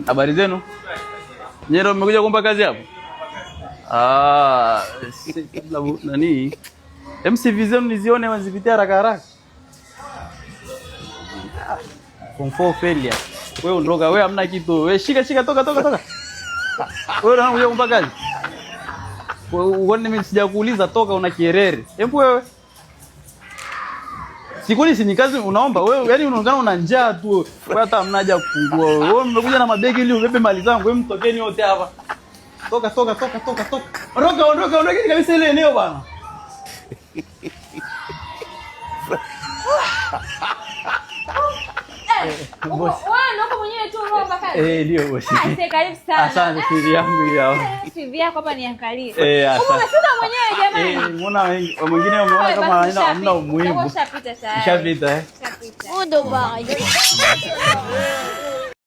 Habari zenu? Nyero mmekuja kuomba kazi hapo? Kabla nani? MCV zenu nizione wazipitia haraka haraka. Form 4 failure. Wewe ondoka, wewe hamna kitu. Wewe shika toka. Wewe unakuja kuomba kazi? Uone mimi sijakuuliza toka una kierere. Hebu wewe. Sikuni si ni kazi unaomba wewe, yani unaonekana una njaa tu. Wewe hata hamna haja kufungua. Wewe umekuja na mabegi ili ubebe mali zangu, wewe mtokeni wote hapa. Toka. Ondoka kabisa ile eneo bana. Wewe ndio mwenyewe tu unaomba kazi? Ndio bosi. Karibu sana. Asante CV yangu hiyo. CV yako hapa niangalie. Asante. Umefika mwenyewe jamani. Mbona wengine wameona kama hamna umuhimu. Ushapita tayari. Ushapita. Udo bye.